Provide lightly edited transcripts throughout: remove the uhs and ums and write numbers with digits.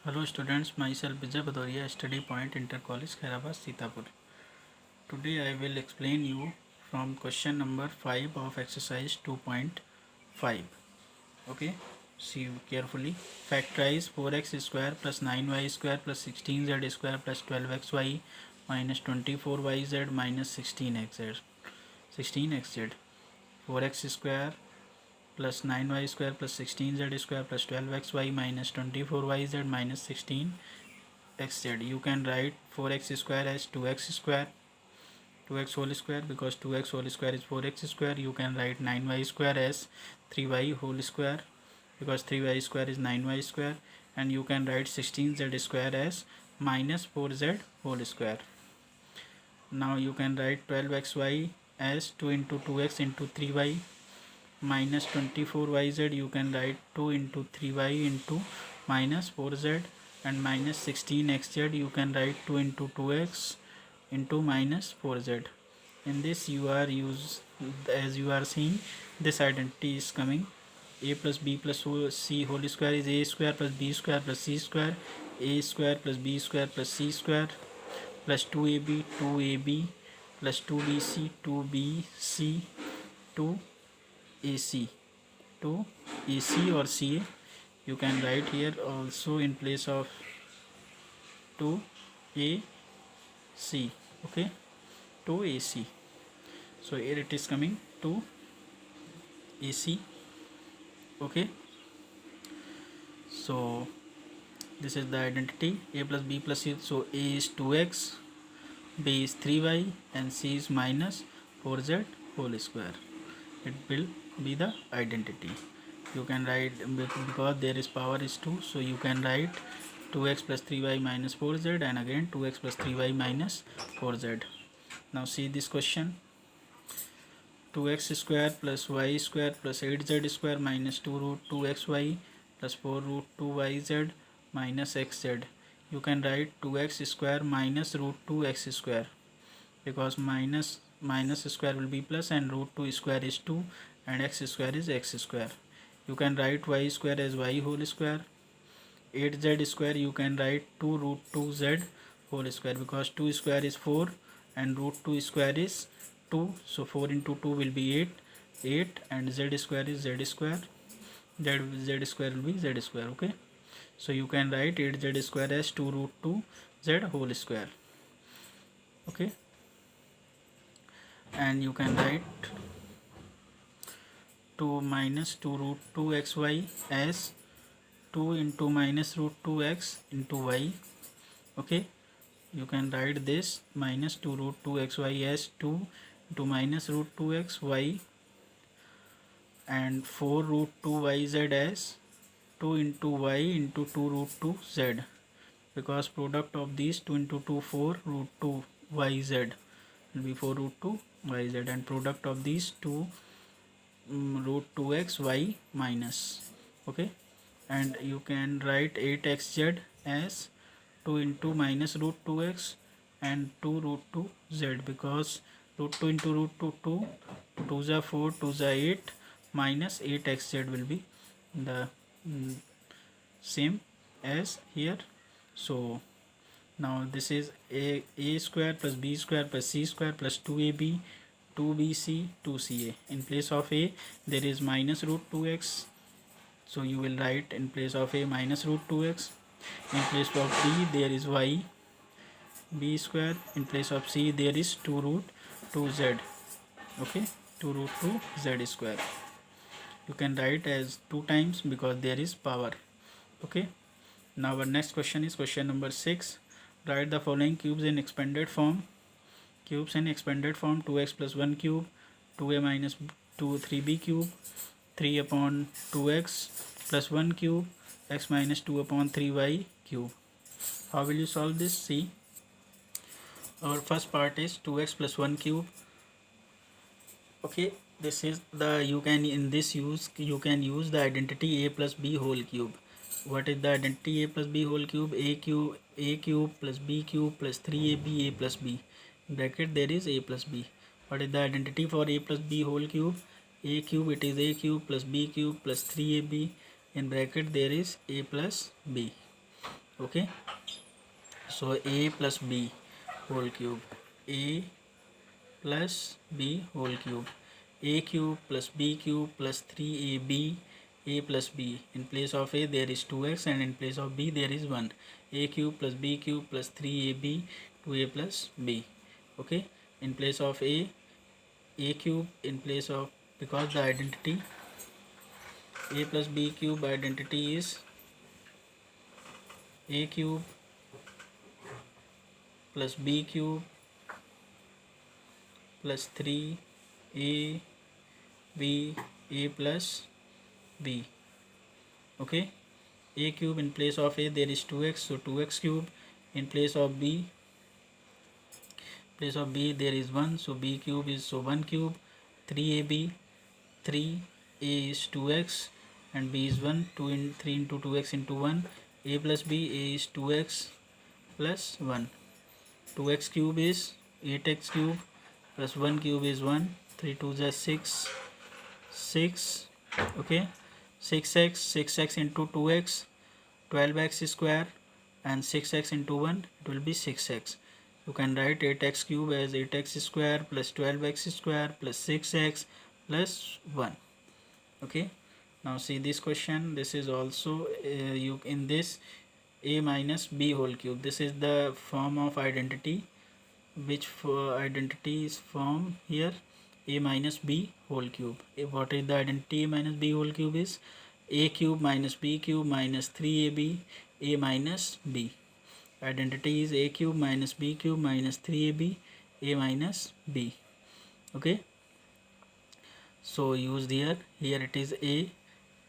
Hello students, myself Vijay Bhadoria, study point Inter College Khairabad Sitapur. Today I will explain you from question number 5 of exercise 2.5. Okay, see carefully. Factorize 4x square plus 9y square plus 16z square plus 12xy minus 24yz minus 16xz. 16xz. 4x square plus 9y square plus 16z square plus 12xy minus 24yz minus 16xz. You can write 4x square as 2x square, 2x whole square, because 2x whole square is 4x square. You can write 9y square as 3y whole square, because 3y square is 9y square, and you can write 16z square as minus 4z whole square. Now you can write 12xy as 2 into 2x into 3y minus 24yz. You can write 2 into 3y into minus 4z, and minus 16xz you can write 2 into 2x into minus 4z. In this you are as you are seeing, this identity is coming. A plus b plus c whole square is a square plus b square plus c square. A square plus b square plus c square plus 2ab plus 2bc 2bc 2ac 2ac or ca. You can write here also in place of 2ac. Okay, 2ac. So here it is coming 2ac. Okay, so this is the identity. A plus b plus c. So a is 2x, b is 3y, and c is minus 4z whole square. It will be the identity. You can write, because there is power is 2, so you can write 2x plus 3y minus 4z, and again 2x plus 3y minus 4z. Now see this question. 2x square plus y square plus 8z square minus 2 root 2xy plus 4 root 2yz minus xz. You can write 2x square minus root 2x square, because minus square will be plus, and root 2 square is 2, and x square is x square. You can write y square as y whole square. 8z square you can write 2 root 2z whole square, because 2 square is 4 and root 2 square is 2, so 4 into 2 will be 8, and z square is z square. Z square will be z square. Okay, so you can write 8z square as 2 root 2 z whole square. Okay, and you can write 2 minus 2 root 2 xy as 2 into minus root 2x into y. Okay, you can write this minus 2 root 2 xy as 2 into minus root 2x y, and 4 root 2 yz as 2 into y into 2 root 2 z, because product of these 2 into 2 4 root 2 yz will be 4 root 2 yz, and product of these 2 root 2x y minus. Okay, and you can write 8xz as 2 into minus root 2x and 2 root 2 z, because root 2 into root 2 2, 2 is 4, 2 is 8, minus 8xz will be the same as here. So now this is a square plus b square plus c square plus 2ab 2bc 2ca. In place of a there is minus root 2x, so you will write in place of a minus root 2x. In place of b there is y b square. In place of c there is 2 root 2z. Okay, 2 root 2 z square. You can write as 2 times because there is power. Okay, now our next question is question number 6. Write the following cubes in expanded form. Cubes in expanded form: 2x plus 1 cube, 2a minus 3b cube, 3 upon 2x plus 1 cube, x minus 2 upon 3y cube. How will you solve this? See, our first part is 2x plus 1 cube. Okay, this is the, you can use the identity a plus b whole cube. What is the identity a plus b whole cube? A cube plus b cube plus 3ab a plus b. In bracket there is a plus b. What is the identity for a plus b whole cube? A cube, it is a cube plus b cube plus 3ab. In bracket there is a plus b. Okay, so a plus b whole cube, a plus b whole cube, a cube plus b cube plus 3ab, a plus b. In place of a there is 2x and in place of b there is 1. A cube plus b cube plus 3ab, 2a plus b. Okay, in place of a cube, in place of, because the identity a plus b cube identity is a cube plus b cube plus 3a b, a plus b. Okay, a cube, in place of a there is 2x, so 2x cube. In place of b there is 1, so b cube is, so 1 cube. 3ab, 3a is 2x and b is 1, 3 into 2x into 1. A plus b, a is 2x plus 1. 2x cube is 8x cube plus 1 cube is 1. 3 2 is 6, 6. Okay, 6x into 2x, 12x square, and 6x into 1, it will be 6x. You can write 8x cube as 8x square plus 12x square plus 6x plus 1. Okay, now see this question. This is also you in this a minus b whole cube. This is the form of identity, which for identity is formed here, a minus b whole cube. What is the identity a minus b whole cube is? A cube minus b cube minus 3ab, a minus b. Identity is a cube minus b cube minus 3ab, a minus b. Okay, so use here it is a,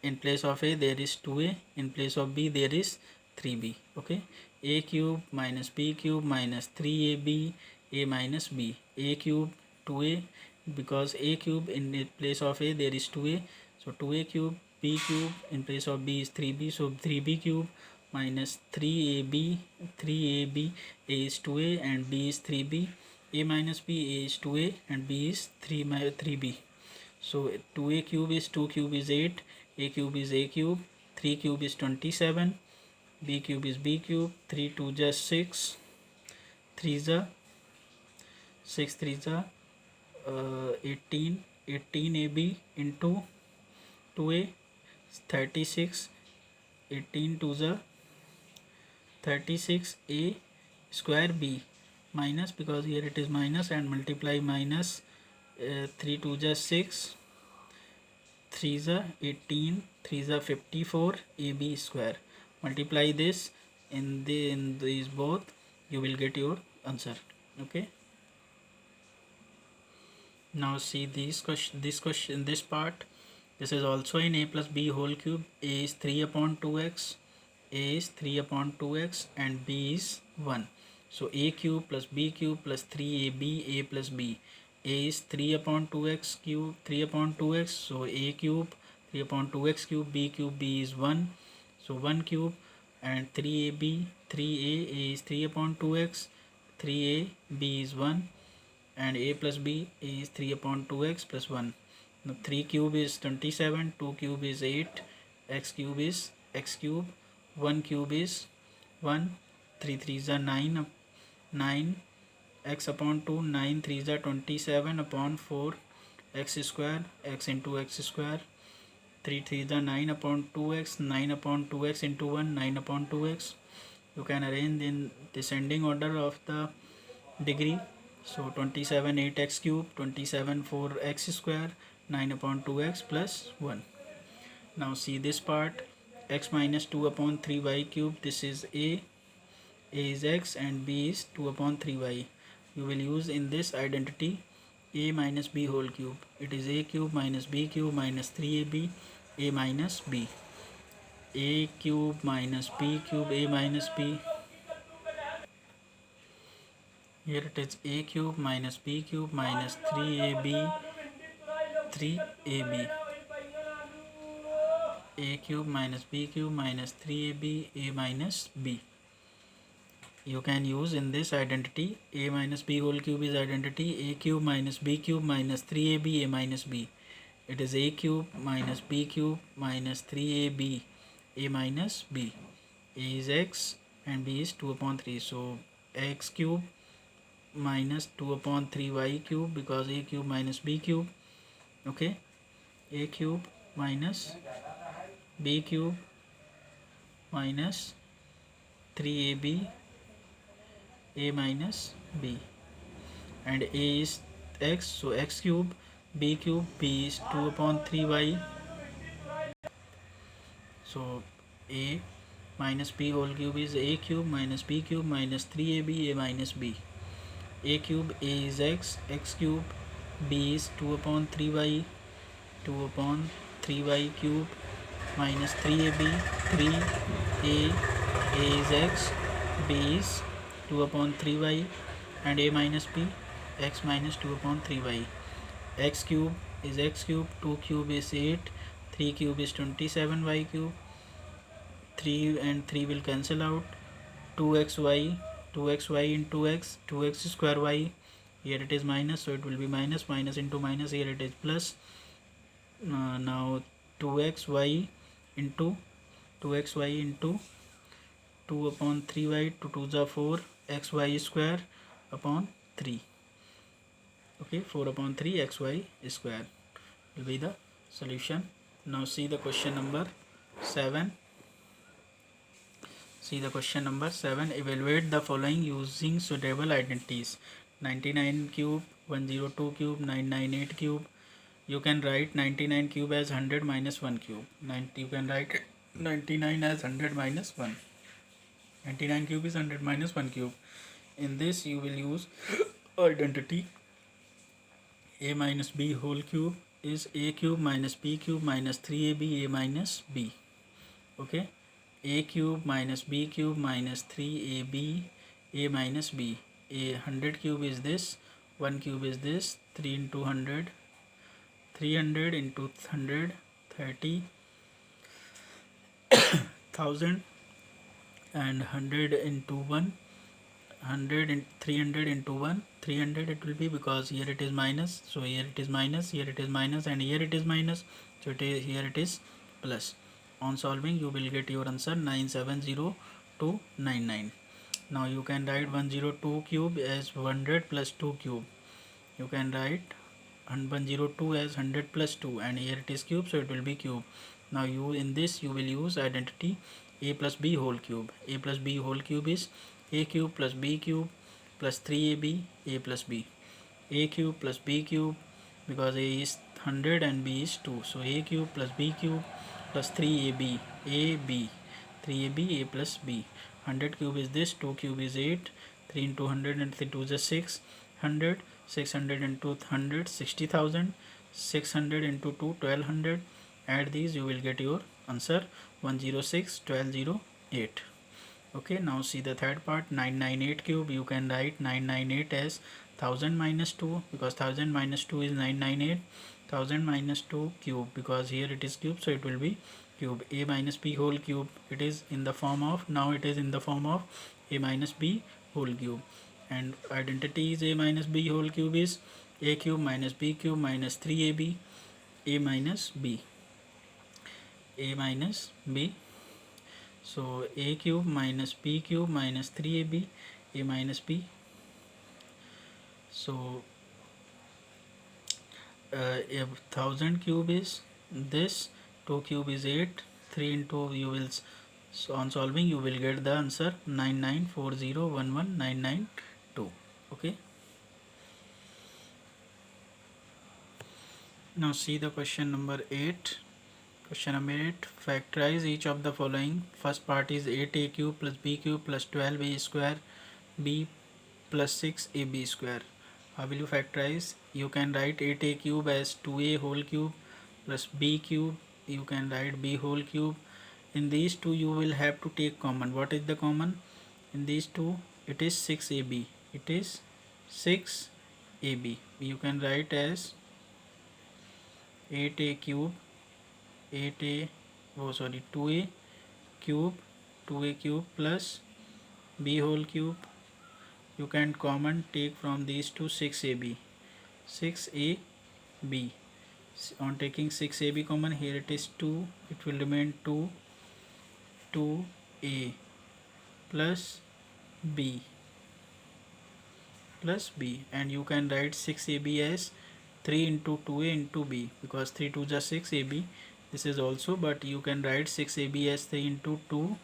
in place of a there is 2a, in place of b there is 3b. Okay, a cube minus b cube minus 3ab, a minus b. A cube 2a, because a cube in place of a there is 2a, so 2a cube. B cube in place of b is 3b, so 3b cube minus 3ab, a is 2a and b is 3b. A minus b, a is 2a and b is 3b. So 2a cube is 2 cube is 8, a cube is a cube, 3 cube is 27, b cube is b cube, 3 2 just 6, 3 is 6, 3 is 18, 18ab into 2a 36, 18 2 is 36, a square b minus, because here it is minus, and multiply minus 3 2 just 6, 3 is 18, 3 is 54, ab square. Multiply this in these both, you will get your answer. Okay, now see this question, this part. This is also in a plus b whole cube. A is 3 upon 2x, a is 3 upon 2x and b is 1. So a cube plus b cube plus 3ab, a plus b. A is 3 upon 2x cube, 3 upon 2x, so a cube, 3 upon 2x cube, b cube, b is 1, so 1 cube, and 3ab, 3a, a is 3 upon 2x, 3a, b is 1, and a plus b, a is 3 upon 2x plus 1. Now 3 cube is 27, 2 cube is 8, x cube is x cube, 1 cube is 1, 3 3 is 9, 9, x upon 2, 9 3 is 27 upon 4, x square, x into x square, 3 3 is 9 upon 2x, 9 upon 2x into 1, 9 upon 2x. You can arrange in descending order of the degree. So 27 8x cube, 27 4x square, 9 upon 2x plus 1. Now see this part, x minus 2 upon 3y cube. This is a is x and b is 2 upon 3y. You will use in this identity a minus b whole cube. It is a cube minus b cube minus 3ab, a minus b. A cube minus b cube, a minus b. Here it is a cube minus b cube minus 3ab, 3ab. A cube minus b cube minus 3ab, a minus b. You can use in this identity a minus b whole cube is identity a cube minus b cube minus 3ab, a minus b. It is a cube minus b cube minus 3ab, a minus b. A is x and b is 2 upon 3. So x cube minus 2 upon 3 y cube, because a cube minus b cube. Okay, a cube minus b cube minus 3ab a minus b, and a is x, so x cube, b cube, b is 2 upon 3y. So a minus b whole cube is a cube minus b cube minus 3ab a minus b. A cube, a is x, x cube, b is 2 upon 3y, 2 upon 3y cube minus 3ab, 3a is x, b is 2 upon 3y, and a minus b, x minus 2 upon 3y. X cube is x cube, 2 cube is 8, 3 cube is 27y cube, 3 and 3 will cancel out, 2xy, 2xy into x, 2x square y, here it is minus, so it will be minus, minus into minus, here it is plus. Now 2xy into 2xy into 2 upon 3y, 2 2s are 4, xy square upon 3. Okay, 4 upon 3 xy square will be the solution. Now see the question number 7. See the question number 7. Evaluate the following using suitable identities. 99 cube, 102 cube, 998 cube. You can write 99 cube as 100 minus 1 cube. You can write 99 as 100 minus 1. 99 cube is 100 minus 1 cube. In this you will use identity a minus b whole cube is a cube minus b cube minus 3ab a minus b. Okay, a cube minus b cube minus 3ab a minus b. A 100 cube is this, 1 cube is this, 3 into 100, 300 into 100, 30, 1000, and 100 into 1, 100 and 300 into 1, 300 it will be, because here it is minus, so here it is minus, here it is minus, and here it is minus, so here it is plus. On solving you will get your answer 970,299. Now you can write 102 cube as 100 plus 2 cube. You can write 102 as 100 plus 2, and here it is cube, so it will be cube. Now you in this you will use identity a plus b whole cube. A plus b whole cube is a cube plus b cube plus 3ab a plus b. A cube plus b cube, because a is 100 and b is 2, so a cube plus b cube plus 3ab a b, 3ab a plus b. 100 cube is this, 2 cube is 8, 3 into 100 and 3 2 is 6, 100, 600 into 100, 60,000, 600 into 2, 1200. Add these, you will get your answer 106,1208. Okay, now see the third part, 998 cube. You can write 998 as 1000 minus 2, because 1000 minus 2 is 998, 1000 minus 2 cube, because here it is cube, so it will be cube. A minus b whole cube, it is in the form of, now it is in the form of a minus b whole cube, and identity is a minus b whole cube is a cube minus b cube minus 3ab a minus b, a minus b. So a cube minus b cube minus 3ab a minus b. So a 1000 cube is this, 2 cube is 8, 3 into you will, so on solving you will get the answer 9940119992. Okay, now see the question number 8. Question number 8, factorize each of the following. First part is 8a cube plus b cube plus 12a square b plus 6ab square. How will you factorize? You can write 8a cube as 2a whole cube plus b cube. You can write b whole cube. In these two you will have to take common. What is the common? In these two it is 6ab. It is 6ab. You can write as 8a cube, 2a cube, 2a cube plus b whole cube. You can common take from these two 6ab, 6ab. On taking 6ab common, here it is 2, it will remain 2, 2a, plus b plus b, and you can write 6ab as 3 into 2a into b, because 3 2 just 6ab. This is also, but you can write 6ab as 3 into 2a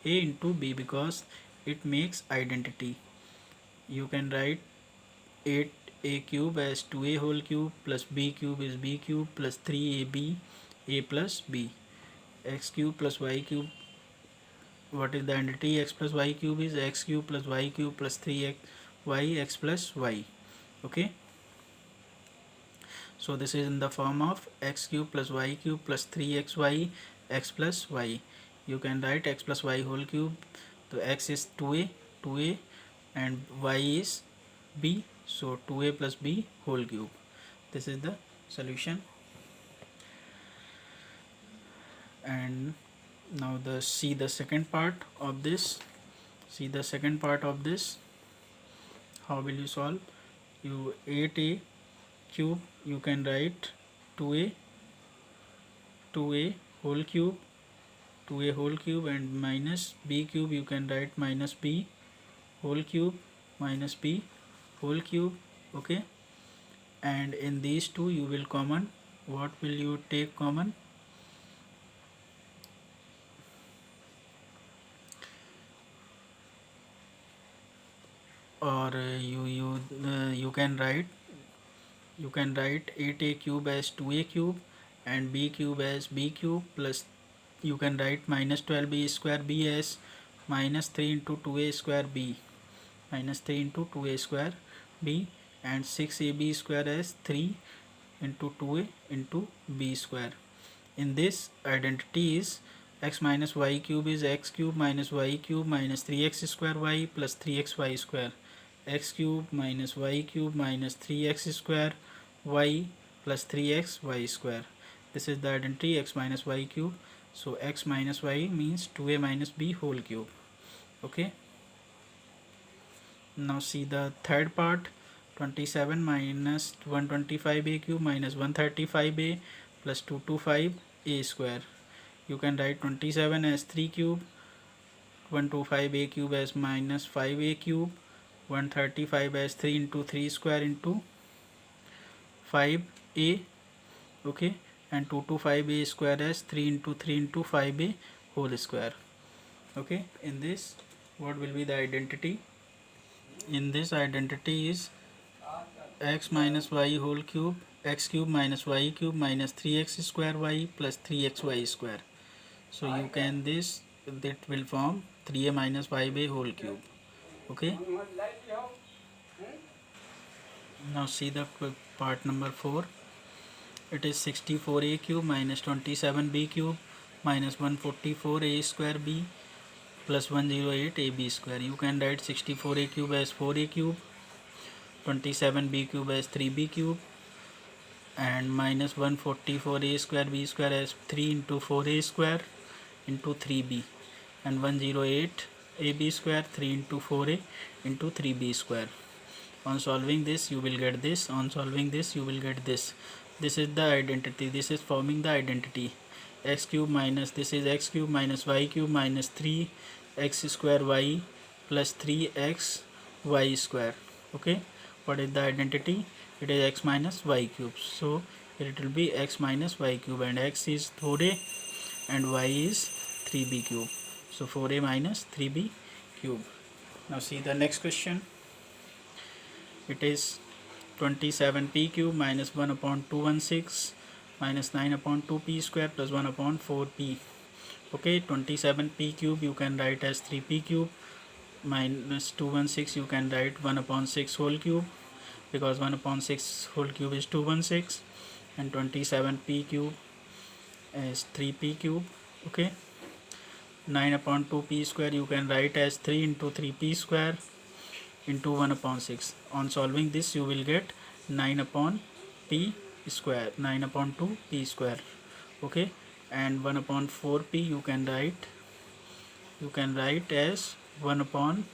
into b because it makes identity. You can write 8a cube as 2a whole cube plus b cube is b cube plus 3ab a plus b. X cube plus y cube, what is the identity? X plus y cube is x cube plus y cube plus 3x y x plus y. Okay, so this is in the form of x cube plus y cube plus 3xy x plus y. You can write x plus y whole cube. So x is 2a and y is b, so 2a plus b whole cube. This is the solution. And now see the second part of this. How will you solve? You 8a cube, you can write 2a whole cube, and minus b cube, you can write minus b whole cube minus b whole cube. Okay, and in these two you will common. What will you take common? Or you can write 8a cube as 2a cube and b cube as b cube, plus you can write minus 12b square b as minus 3 into 2a square b, and 6ab square as 3 into 2a into b square. In this, identity is x minus y cube is x cube minus y cube minus 3x square y plus 3xy square. X cube minus y cube minus 3x square y plus 3x y square. This is the identity x minus y cube. So x minus y means 2a minus b whole cube. Okay, now see the third part. 27 minus 125a cube minus 135a plus 225a square. You can write 27 as 3 cube, 125a cube as minus 5a cube, 135 as 3 into 3 square into 5a. Okay, and 225a square as 3 into 3 into 5a whole square. Okay, in this, what will be the identity? In this, identity is x minus y whole cube, x cube minus y cube minus 3x square y plus 3xy square. So you can that will form 3a minus 5a whole cube. Okay, now see the part number 4. It is 64a cube minus 27b cube minus 144a square b plus 108ab square. You can write 64a cube as 4a cube, 27b cube as 3b cube, and minus 144a square b square as 3 into 4a square into 3b, and 108ab square 3 into 4a into 3b square. On solving this you will get this. On solving this you will get this. This is the identity. This is forming the identity. X cube minus, this is x cube minus y cube minus 3x square y plus 3x y square. Okay, what is the identity? It is x minus y cube. So it will be x minus y cube, and x is 4a and y is 3b cube. So 4a minus 3b cube. Now see the next question. It is 27p cube minus 1 upon 216 minus 9 upon 2p square plus 1 upon 4p. Okay, 27p cube you can write as 3p cube minus 216 you can write 1 upon 6 whole cube, because 1 upon 6 whole cube is 216, and 27p cube as 3p cube. Okay, 9 upon 2p square you can write as 3 into 3p square into 1 upon 6. On solving this you will get 9 upon p square, 9 upon 2 p square. Okay, and 1 upon 4p you can write as 1 upon,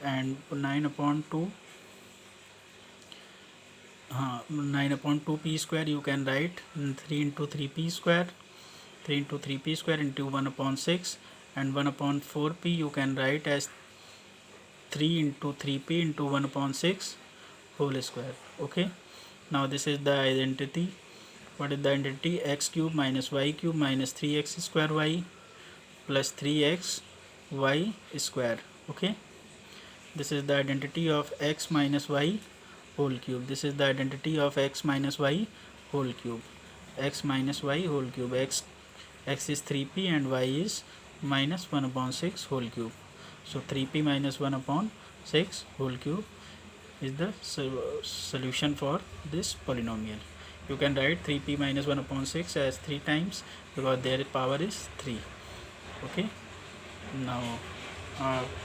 and 9 upon 2 9 upon 2p square you can write 3 into 3p square, 3 into 3p square into 1 upon 6, and 1 upon 4p you can write as 3 into 3p into 1 upon 6 whole square. Okay, now this is the identity. What is the identity? X cube minus y cube minus 3x square y plus 3x y square. Okay, this is the identity of x minus y whole cube. This is the identity of x minus y whole cube. X minus y whole cube. X is 3p and y is minus 1 upon 6 whole cube. So 3p minus 1 upon 6 whole cube is the solution for this polynomial. You can write 3p minus 1 upon 6 as 3 times because their power is 3. Okay, now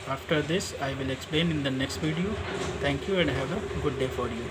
after this I will explain in the next video. Thank you and have a good day for you.